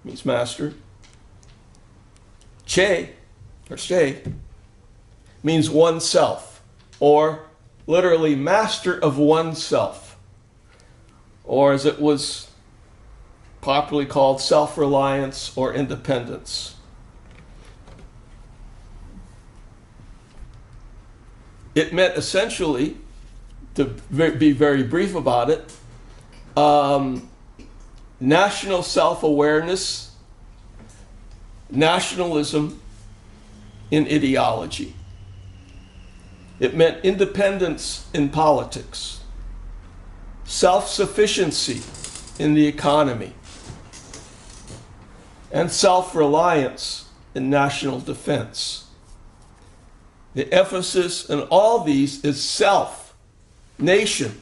means master. Che, or she, means oneself, or literally master of oneself, or as it was popularly called, self-reliance or independence. It meant essentially, to be very brief about it, national self-awareness, nationalism in ideology. It meant independence in politics, self-sufficiency in the economy, and self-reliance in national defense. The emphasis in all these is self, nation,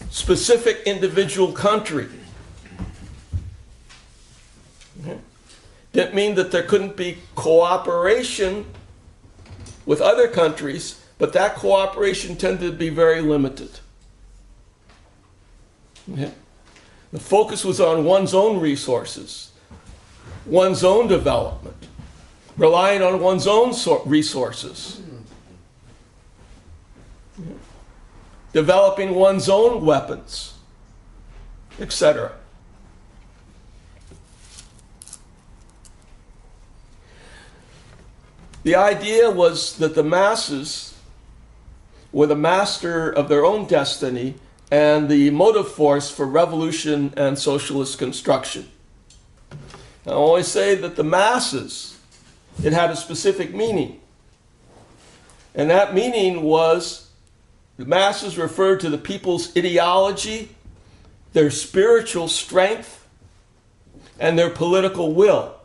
specific individual country. Okay. Didn't mean that there couldn't be cooperation with other countries, but that cooperation tended to be very limited. Okay. The focus was on one's own resources, one's own development, relying on one's own resources, developing one's own weapons, etc. The idea was that the masses were the master of their own destiny and the motive force for revolution and socialist construction. I always say that the masses, it had a specific meaning. And that meaning was the masses referred to the people's ideology, their spiritual strength, and their political will.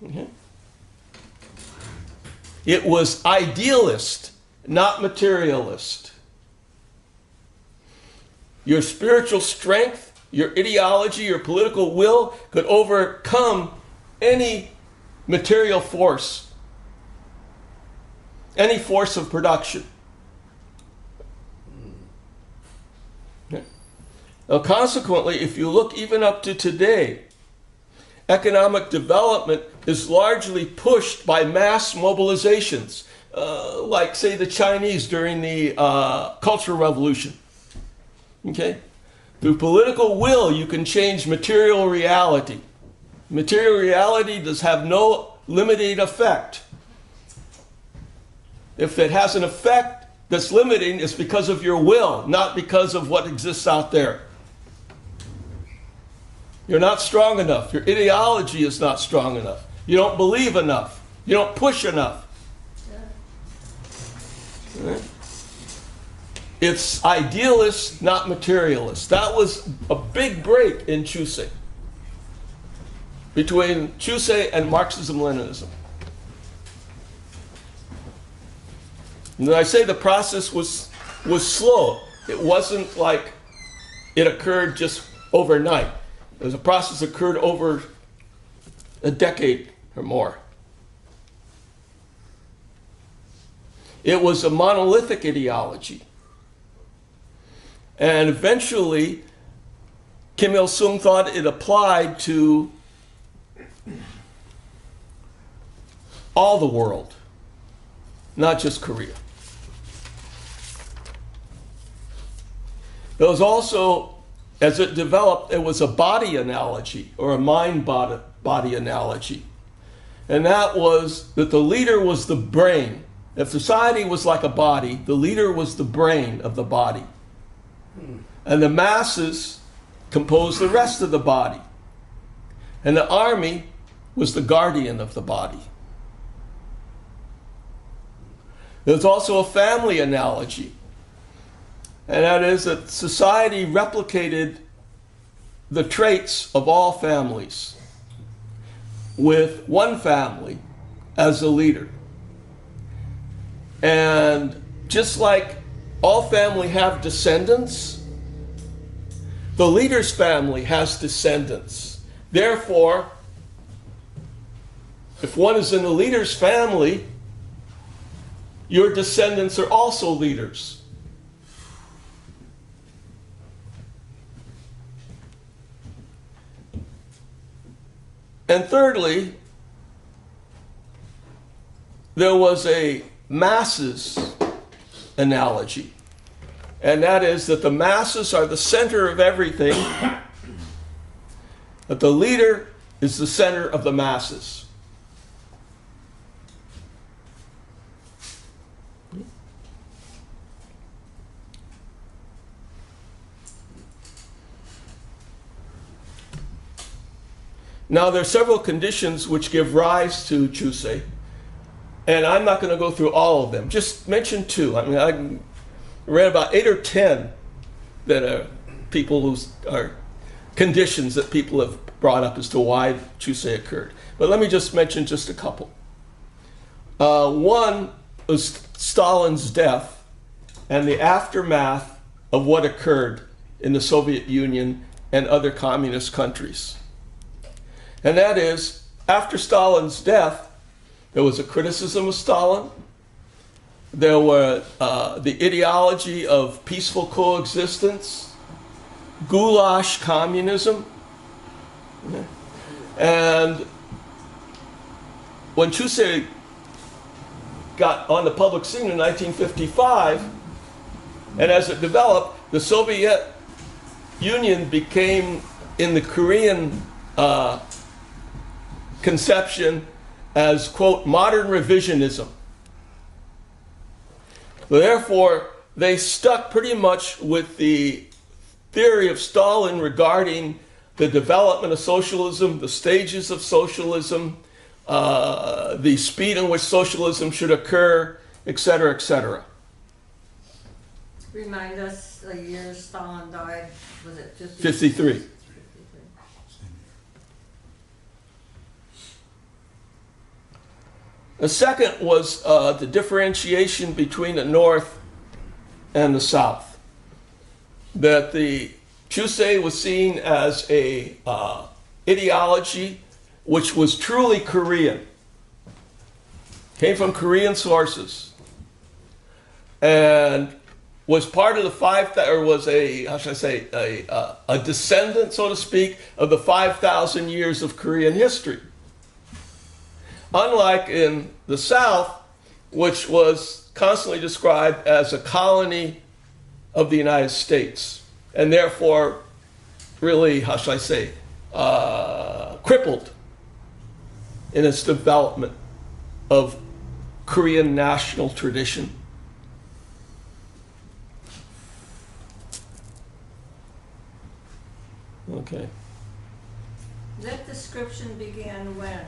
Okay. It was idealist, not materialist. Your spiritual strength, your ideology, your political will could overcome any material force, any force of production. Okay. Now, consequently, if you look even up to today, economic development is largely pushed by mass mobilizations, like, say, the Chinese during the Cultural Revolution. Okay? Through political will, you can change material reality. Material reality does have no limiting effect. If it has an effect that's limiting, it's because of your will, not because of what exists out there. You're not strong enough. Your ideology is not strong enough. You don't believe enough. You don't push enough. Right? It's idealist, not materialist. That was a big break in Juche, between Juche and Marxism-Leninism. And I say the process was slow. It wasn't like it occurred just overnight. It was a process that occurred over a decade or more. It was a monolithic ideology. And eventually, Kim Il-sung thought it applied to all the world, not just Korea. It was also, as it developed, it was a body analogy, or a mind-body analogy. And that was that the leader was the brain. If society was like a body, the leader was the brain of the body. And the masses composed the rest of the body. And the army was the guardian of the body. There's also a family analogy. And that is that society replicated the traits of all families, with one family as the leader. And just like all family have descendants, the leader's family has descendants. Therefore, if one is in the leader's family, your descendants are also leaders. And thirdly, there was a masses analogy. And that is that the masses are the center of everything, that the leader is the center of the masses. Now, there are several conditions which give rise to Juche, and I'm not going to go through all of them. Just mention two. I mean, I read about 8 or 10 that are people who are conditions that people have brought up as to why Juche occurred. But let me just mention just a couple. One was Stalin's death and the aftermath of what occurred in the Soviet Union and other communist countries. And that is, after Stalin's death, there was a criticism of Stalin. There were the ideology of peaceful coexistence, goulash communism. And when Juche got on the public scene in 1955, and as it developed, the Soviet Union became, in the Korean conception, as, quote, modern revisionism. Therefore, they stuck pretty much with the theory of Stalin regarding the development of socialism, the stages of socialism, the speed in which socialism should occur, etc., etc. Remind us the year Stalin died. Was it 53. The second was the differentiation between the North and the South. That the Juche was seen as a ideology which was truly Korean, came from Korean sources, and was part of the or was a, how should I say, a descendant, so to speak, of the 5,000 years of Korean history. Unlike in the South, which was constantly described as a colony of the United States, and therefore really, how should I say, crippled in its development of Korean national tradition. Okay. That description began when?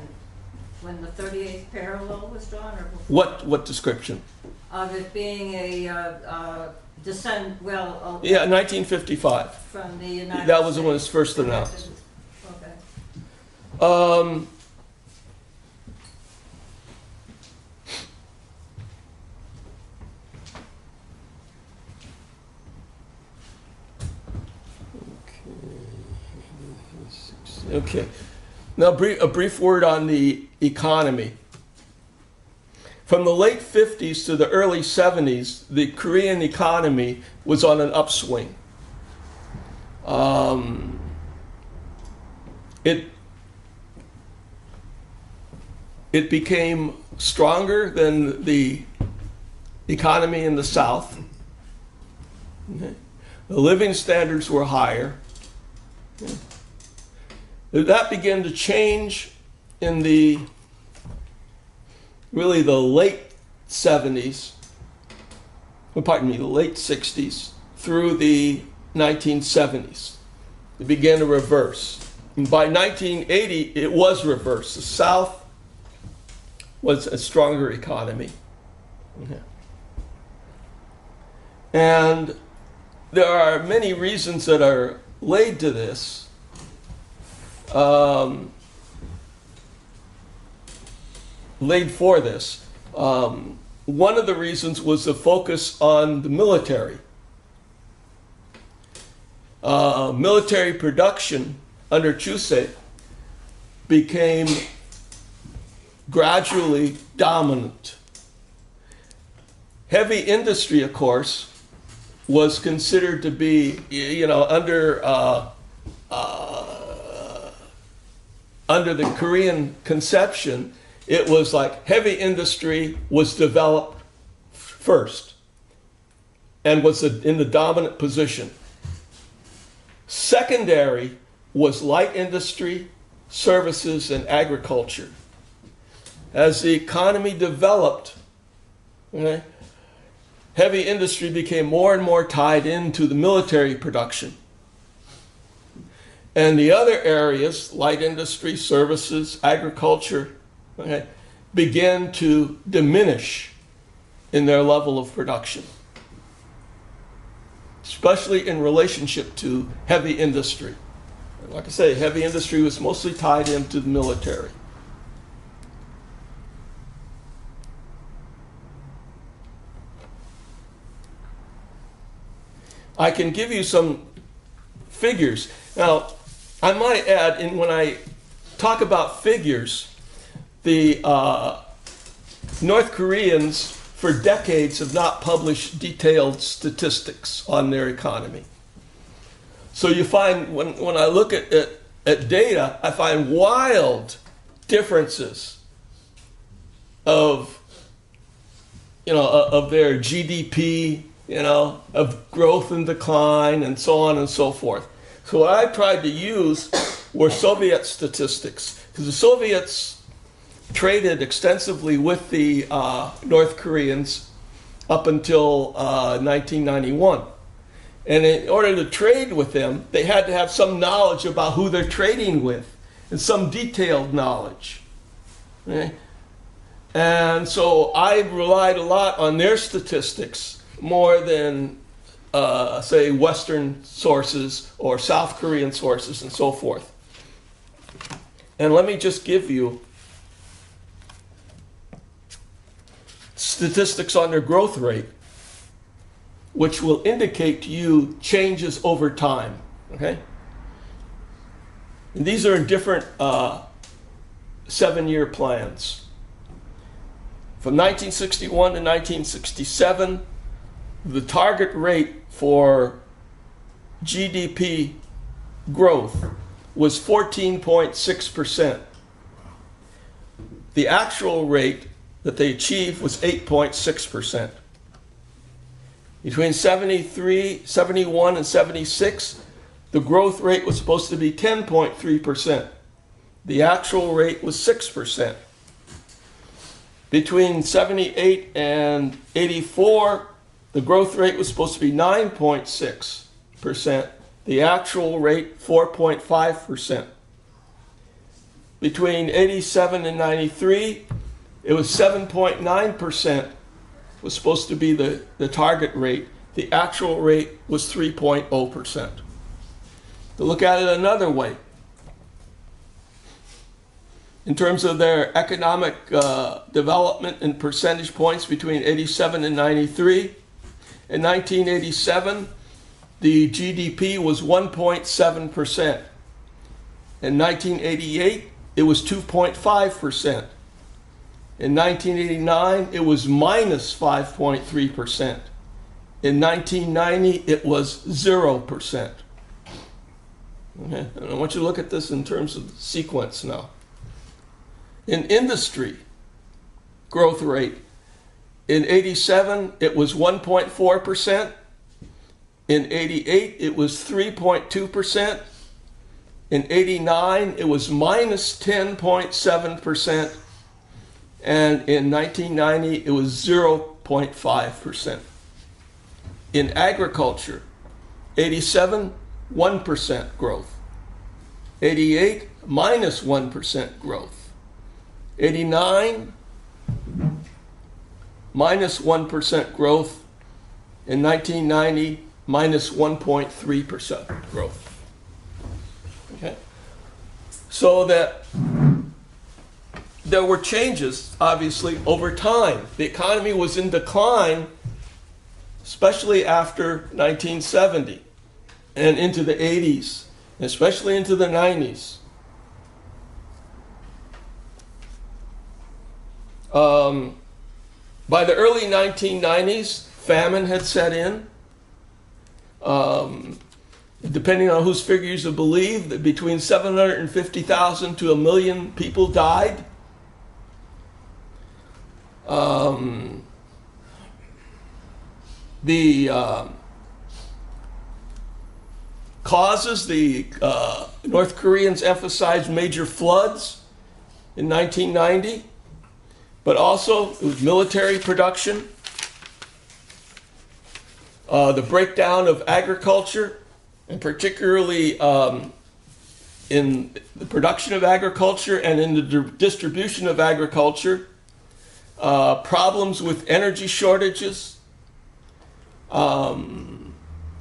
When the 38th parallel was drawn, or before? What description? Of it being a descent, well... Yeah, 1955. From the United States. That was when it was first announced. Okay. Okay. Now, a brief word on the economy. From the late 50s to the early 70s, the Korean economy was on an upswing. It became stronger than the economy in the South. Okay. The living standards were higher. Okay. That began to change in the late 70s, the late 60s through the 1970s. It began to reverse. And by 1980, it was reversed. The South was a stronger economy. Okay. And there are many reasons that are laid to this. Laid for this. One of the reasons was the focus on the military. Military production under Juche became gradually dominant. Heavy industry, of course, was considered to under the Korean conception, it was like heavy industry was developed first and was in the dominant position. Secondary was light industry, services, and agriculture. As the economy developed, okay, heavy industry became more and more tied into the military production. And the other areas, light industry, services, agriculture, okay, began to diminish in their level of production, especially in relationship to heavy industry. Like I say, heavy industry was mostly tied into the military. I can give you some figures. Now, I might add, when I talk about figures, the North Koreans for decades have not published detailed statistics on their economy. So you find, when I look at data, I find wild differences of their GDP, of growth and decline, and so on and so forth. So what I tried to use were Soviet statistics, because the Soviets traded extensively with the North Koreans up until 1991. And in order to trade with them, they had to have some knowledge about who they're trading with, and some detailed knowledge. Okay? And so I relied a lot on their statistics more than, say, Western sources or South Korean sources and so forth. And let me just give you statistics on their growth rate, which will indicate to you changes over time. Okay? And these are in different 7-year plans. From 1961 to 1967, the target rate for GDP growth was 14.6%. The actual rate that they achieved was 8.6%. Between 71, and 76, the growth rate was supposed to be 10.3%. The actual rate was 6%. Between 78 and 84, the growth rate was supposed to be 9.6%. The actual rate, 4.5%. Between 87 and 93, it was 7.9% was supposed to be the target rate. The actual rate was 3.0%. To look at it another way, in terms of their economic development in percentage points between 87 and 93, in 1987, the GDP was 1.7%. In 1988, it was 2.5%. In 1989, it was minus 5.3%. In 1990, it was 0%. Okay? And I want you to look at this in terms of sequence now. In industry, growth rate, in 87, it was 1.4%. In 88, it was 3.2%. In 89, it was minus 10.7%. And in 1990, it was 0.5%. In agriculture, 87, 1% growth. 88, minus 1% growth. 89, minus 1% growth. In 1990, minus 1.3% growth. Okay? So that there were changes, obviously, over time. The economy was in decline, especially after 1970 and into the 80s, especially into the 90s. By the early 1990s, famine had set in. depending on whose figures you believe, that between 750,000 to 1 million people died. The causes, the North Koreans emphasized major floods in 1990, but also it was military production, the breakdown of agriculture, and particularly in the production of agriculture and in the distribution of agriculture, problems with energy shortages, an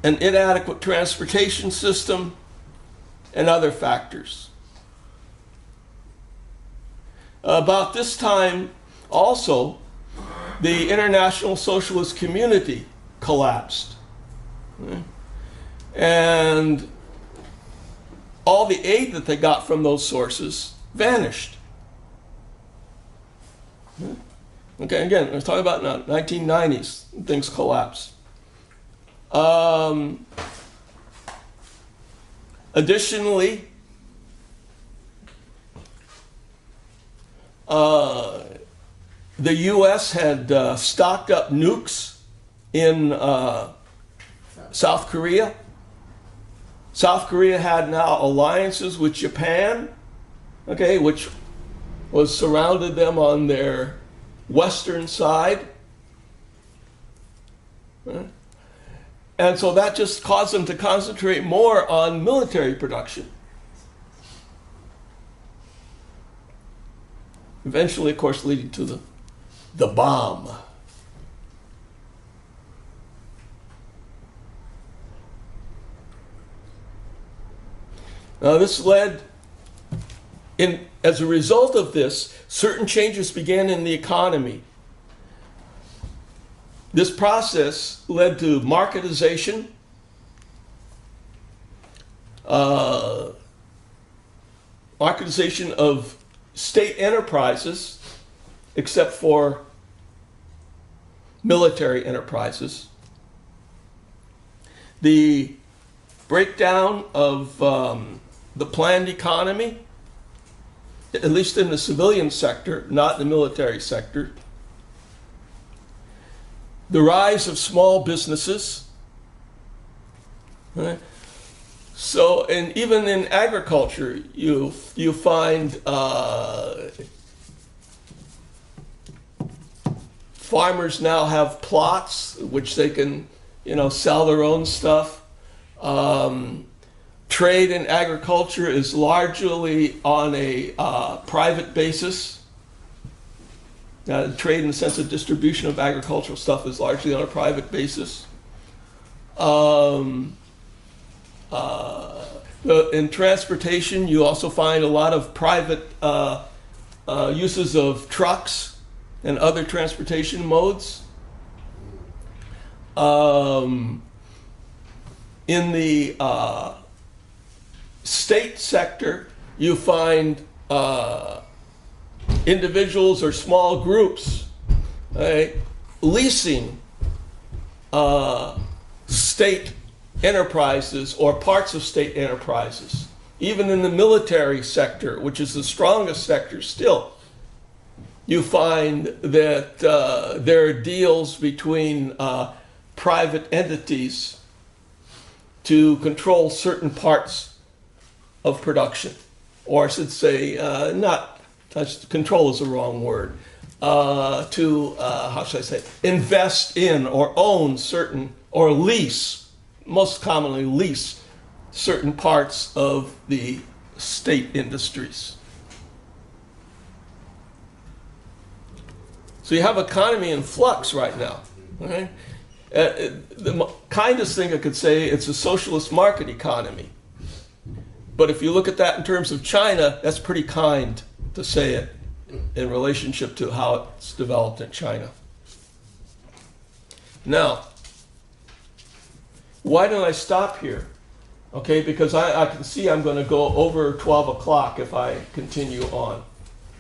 inadequate transportation system, and other factors. About this time, also, the international socialist community collapsed. And all the aid that they got from those sources vanished. Okay, again, we're talking about now, 1990s, things collapsed. Additionally, the U.S. had stocked up nukes in South Korea. South Korea had now alliances with Japan, okay, which was surrounded them on their western side. And so that just caused them to concentrate more on military production. Eventually, of course, leading to the bomb. Now, this led, as a result of this, certain changes began in the economy. This process led to marketization, marketization of state enterprises, except for military enterprises, the breakdown of the planned economy, at least in the civilian sector, not the military sector, the rise of small businesses. Right? So, and even in agriculture, you find farmers now have plots which they can, sell their own stuff. Trade in agriculture is largely on a private basis. Trade in the sense of distribution of agricultural stuff is largely on a private basis. In transportation, you also find a lot of private uses of trucks and other transportation modes. In the state sector, you find individuals or small groups leasing state enterprises or parts of state enterprises. Even in the military sector, which is the strongest sector still, you find that there are deals between private entities to control certain parts of production. Or I should say, control is the wrong word, how should I say, invest in or own certain, or lease, most commonly lease certain parts of the state industries. So you have economy in flux right now. Okay? The kindest thing I could say, it's a socialist market economy. But if you look at that in terms of China, that's pretty kind to say it in relationship to how it's developed in China. Now, why don't I stop here? Okay, because I can see I'm going to go over 12 o'clock if I continue on.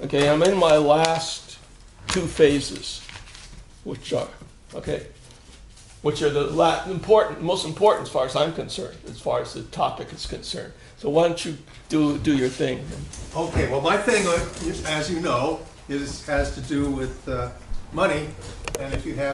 Okay, I'm in my last two phases, which are, okay. which are the most important as far as I'm concerned, as far as the topic is concerned. So why don't you do your thing? Okay, well, my thing, as you know, has to do with money, and if you have